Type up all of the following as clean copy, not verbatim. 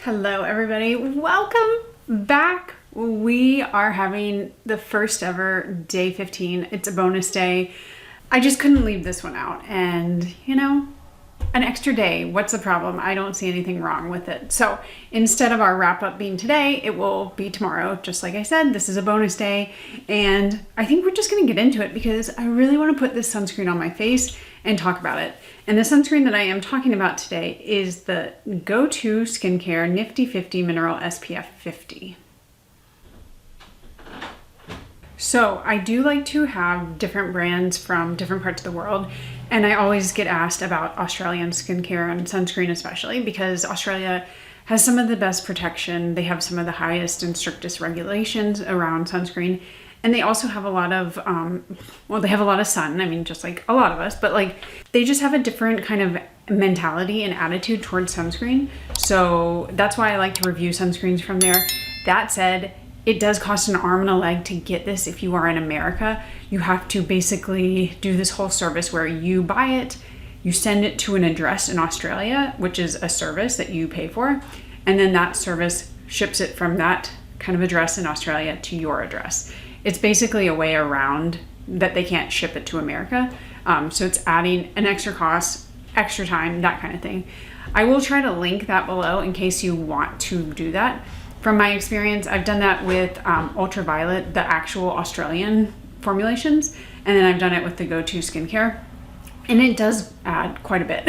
Hello everybody, welcome back. We are having the first ever day 15. It's a bonus day. I just couldn't leave this one out, and you know, an extra day, what's the problem? I don't see anything wrong with it. So instead of our wrap up being today, it will be tomorrow. Just like I said, this is a bonus day, and I think we're just gonna get into it because I really wanna put this sunscreen on my face and talk about it. And the sunscreen that I am talking about today is the Go-To Skincare Nifty 50 Mineral SPF 50. So I do like to have different brands from different parts of the world, and I always get asked about Australian skincare and sunscreen, especially because Australia has some of the best protection. They have some of the highest and strictest regulations around sunscreen, and they also have a lot of they have a lot of sun. I mean, just like a lot of us, but like they just have a different kind of mentality and attitude towards sunscreen. So that's why I like to review sunscreens from there. That said, it does cost an arm and a leg to get this. If you are in America, you have to basically do this whole service where you buy it, you send it to an address in Australia, which is a service that you pay for, and then that service ships it from that kind of address in Australia to your address. It's basically a way around that they can't ship it to America. So it's adding an extra cost, extra time, that kind of thing. I will try to link that below in case you want to do that. From my experience, I've done that with Ultraviolet, the actual Australian formulations, and then I've done it with the Go-To Skincare, and it does add quite a bit.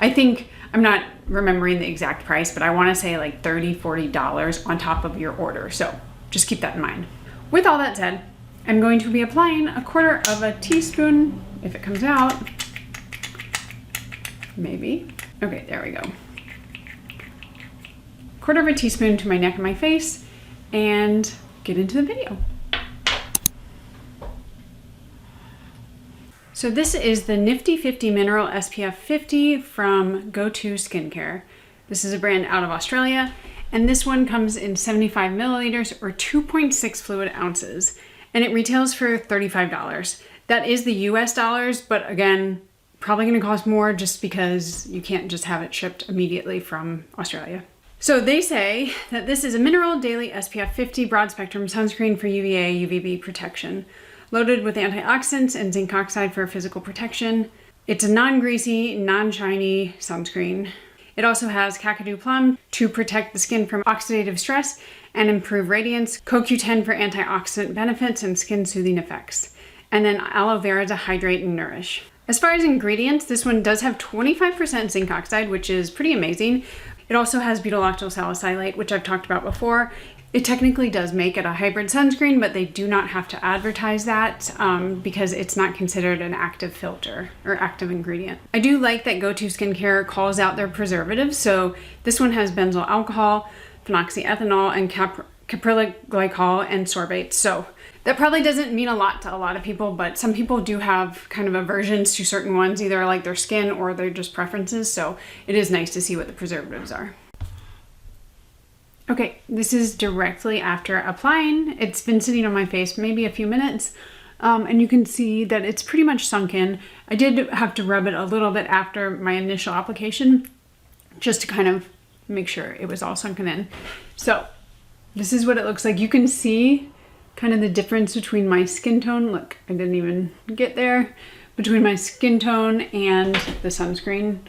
I think, I'm not remembering the exact price, but I want to say like $30, $40 on top of your order. So just keep that in mind. With all that said, I'm going to be applying 1/4 of a teaspoon, if it comes out, maybe. Okay, there we go. 1/4 of a teaspoon to my neck and my face, and get into the video. So this is the Nifty 50 Mineral SPF 50 from Go-To Skincare. This is a brand out of Australia, and this one comes in 75 milliliters or 2.6 fluid ounces, and it retails for $35. That is the US dollars, but again, probably gonna cost more just because you can't just have it shipped immediately from Australia. So they say that this is a mineral daily SPF 50 broad spectrum sunscreen for UVA, UVB protection, loaded with antioxidants and zinc oxide for physical protection. It's a non-greasy, non-shiny sunscreen. It also has Kakadu plum to protect the skin from oxidative stress and improve radiance, CoQ10 for antioxidant benefits and skin soothing effects, and then aloe vera to hydrate and nourish. As far as ingredients, this one does have 25% zinc oxide, which is pretty amazing. It also has butyl salicylate, which I've talked about before. It technically does make it a hybrid sunscreen, but they do not have to advertise that because it's not considered an active filter or active ingredient. I do like that Go-To Skincare calls out their preservatives. So this one has benzyl alcohol, phenoxyethanol, and caprylic glycol and sorbate. So that probably doesn't mean a lot to a lot of people, but some people do have kind of aversions to certain ones, either like their skin or they're just preferences. So it is nice to see what the preservatives are. Okay, this is directly after applying. It's been sitting on my face maybe a few minutes, and you can see that it's pretty much sunk in. I did have to rub it a little bit after my initial application just to kind of make sure it was all sunken in. So this is what it looks like. You can see kind of the difference between my skin tone. Look, I didn't even get there. Between my skin tone and the sunscreen.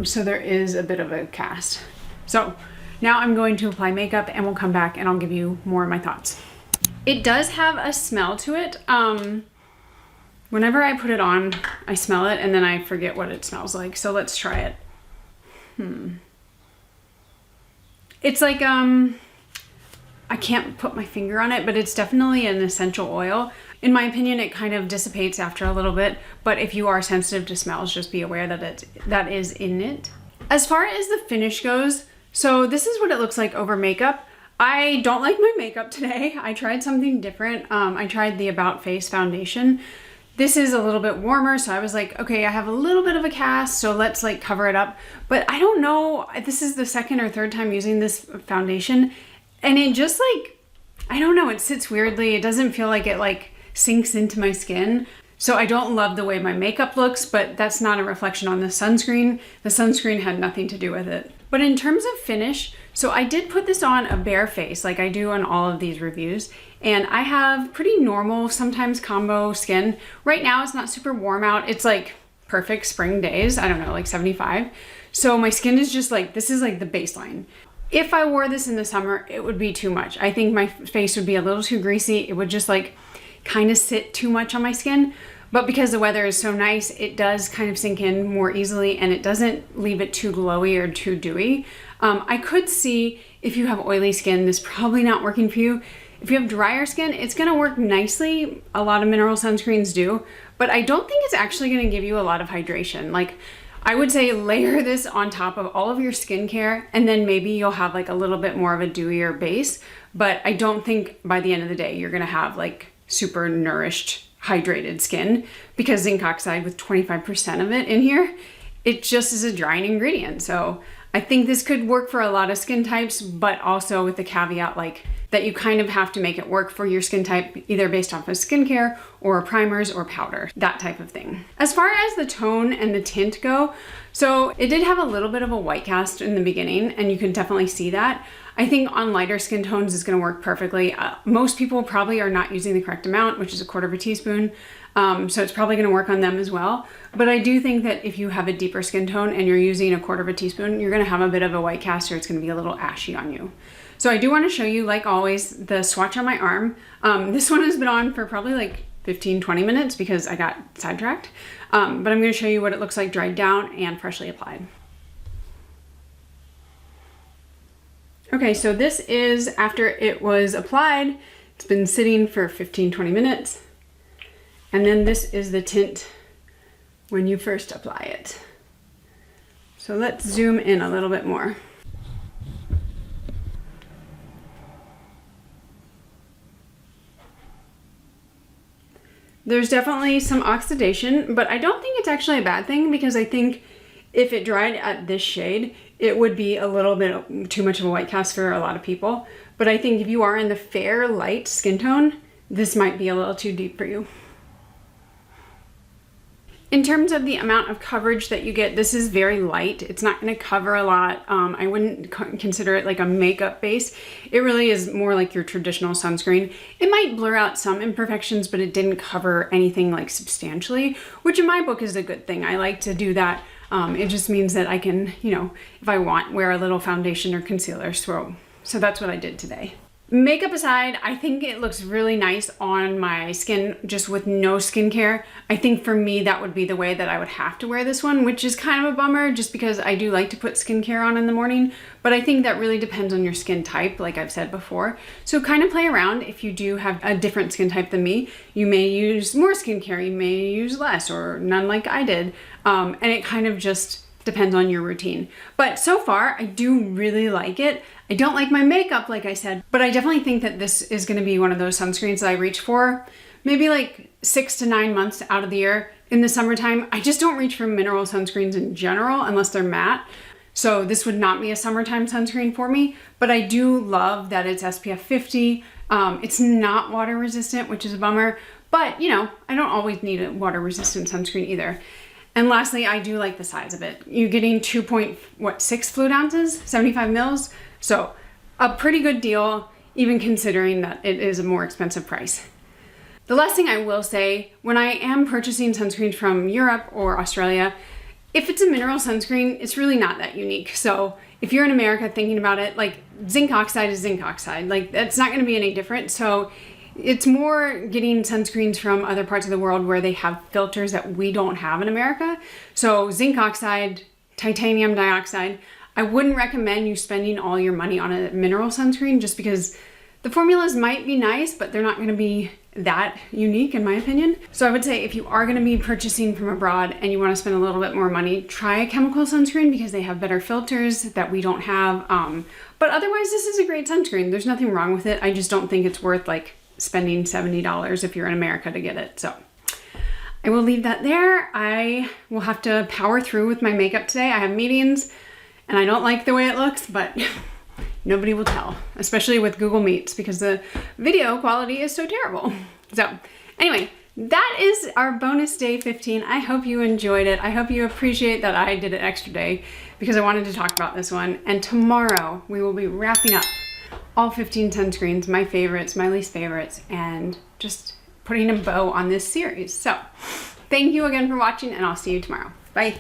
So there is a bit of a cast. So now I'm going to apply makeup and we'll come back and I'll give you more of my thoughts. It does have a smell to it. Whenever I put it on, I smell it and then I forget what it smells like. So let's try it. It's like, I can't put my finger on it, but it's definitely an essential oil. In my opinion, it kind of dissipates after a little bit, but if you are sensitive to smells, just be aware that that is in it. As far as the finish goes, so this is what it looks like over makeup. I don't like my makeup today. I tried something different. I tried the About Face foundation. This is a little bit warmer, so I was like, okay, I have a little bit of a cast, so let's like cover it up. But I don't know, this is the second or third time using this foundation, and it just like, I don't know, it sits weirdly. It doesn't feel like it like sinks into my skin. So I don't love the way my makeup looks, but that's not a reflection on the sunscreen. The sunscreen had nothing to do with it. But in terms of finish, so I did put this on a bare face like I do on all of these reviews, and I have pretty normal, sometimes combo skin. Right now it's not super warm out. It's like perfect spring days. I don't know, like 75. So my skin is just like, this is like the baseline. If I wore this in the summer, it would be too much. I think my face would be a little too greasy. It would just like kind of sit too much on my skin. But because the weather is so nice, it does kind of sink in more easily and it doesn't leave it too glowy or too dewy. I could see if you have oily skin, this probably not working for you. If you have drier skin, it's gonna work nicely. A lot of mineral sunscreens do, but I don't think it's actually gonna give you a lot of hydration. Like, I would say layer this on top of all of your skincare and then maybe you'll have like a little bit more of a dewier base, but I don't think by the end of the day you're gonna have like super nourished, hydrated skin, because zinc oxide with 25% of it in here, it just is a drying ingredient. So I think this could work for a lot of skin types, but also with the caveat like that you kind of have to make it work for your skin type, either based off of skincare or primers or powder, that type of thing. As far as the tone and the tint go, so it did have a little bit of a white cast in the beginning, and you can definitely see that. I think on lighter skin tones is gonna work perfectly. Most people probably are not using the correct amount, which is 1/4 teaspoon. So it's probably gonna work on them as well. But I do think that if you have a deeper skin tone and you're using 1/4 teaspoon, you're gonna have a bit of a white cast or it's gonna be a little ashy on you. So I do wanna show you, like always, the swatch on my arm. This one has been on for probably like 15, 20 minutes because I got sidetracked. But I'm gonna show you what it looks like dried down and freshly applied. Okay, so this is after it was applied. It's been sitting for 15, 20 minutes. And then this is the tint when you first apply it. So let's zoom in a little bit more. There's definitely some oxidation, but I don't think it's actually a bad thing because I think if it dried at this shade, it would be a little bit too much of a white cast for a lot of people. But I think if you are in the fair light skin tone, this might be a little too deep for you. In terms of the amount of coverage that you get, this is very light. It's not going to cover a lot. I wouldn't consider it like a makeup base. It really is more like your traditional sunscreen. It might blur out some imperfections, but it didn't cover anything like substantially, which in my book is a good thing. I like to do that. It just means that I can, you know, if I want, wear a little foundation or concealer. So that's what I did today. Makeup aside, I think it looks really nice on my skin just with no skincare. I think for me, that would be the way that I would have to wear this one, which is kind of a bummer just because I do like to put skincare on in the morning. But I think that really depends on your skin type, like I've said before. So kind of play around. If you do have a different skin type than me, you may use more skincare, you may use less or none like I did. And it kind of just depends on your routine. But so far, I do really like it. I don't like my makeup, like I said, but I definitely think that this is gonna be one of those sunscreens that I reach for maybe like 6 to 9 months out of the year. In the summertime, I just don't reach for mineral sunscreens in general unless they're matte. So this would not be a summertime sunscreen for me, but I do love that it's SPF 50. It's not water resistant, which is a bummer, but you know, I don't always need a water resistant sunscreen either. And lastly, I do like the size of it. You're getting 2.6 fluid ounces, 75 mils. So a pretty good deal, even considering that it is a more expensive price. The last thing I will say, when I am purchasing sunscreens from Europe or Australia, if it's a mineral sunscreen, it's really not that unique. So if you're in America thinking about it, like zinc oxide is zinc oxide, like that's not gonna be any different. So it's more getting sunscreens from other parts of the world where they have filters that we don't have in America. So zinc oxide, titanium dioxide, I wouldn't recommend you spending all your money on a mineral sunscreen just because the formulas might be nice, but they're not gonna be that unique in my opinion. So I would say if you are gonna be purchasing from abroad and you wanna spend a little bit more money, try a chemical sunscreen because they have better filters that we don't have. But otherwise, this is a great sunscreen. There's nothing wrong with it. I just don't think it's worth like spending $70 if you're in America to get it. So I will leave that there. I will have to power through with my makeup today. I have meetings and I don't like the way it looks, but nobody will tell, especially with Google Meets because the video quality is so terrible. So anyway, that is our bonus day 15. I hope you enjoyed it. I hope you appreciate that I did an extra day because I wanted to talk about this one. And tomorrow we will be wrapping up all 15 sunscreens, my favorites, my least favorites, and just putting a bow on this series. So thank you again for watching, and I'll see you tomorrow. Bye.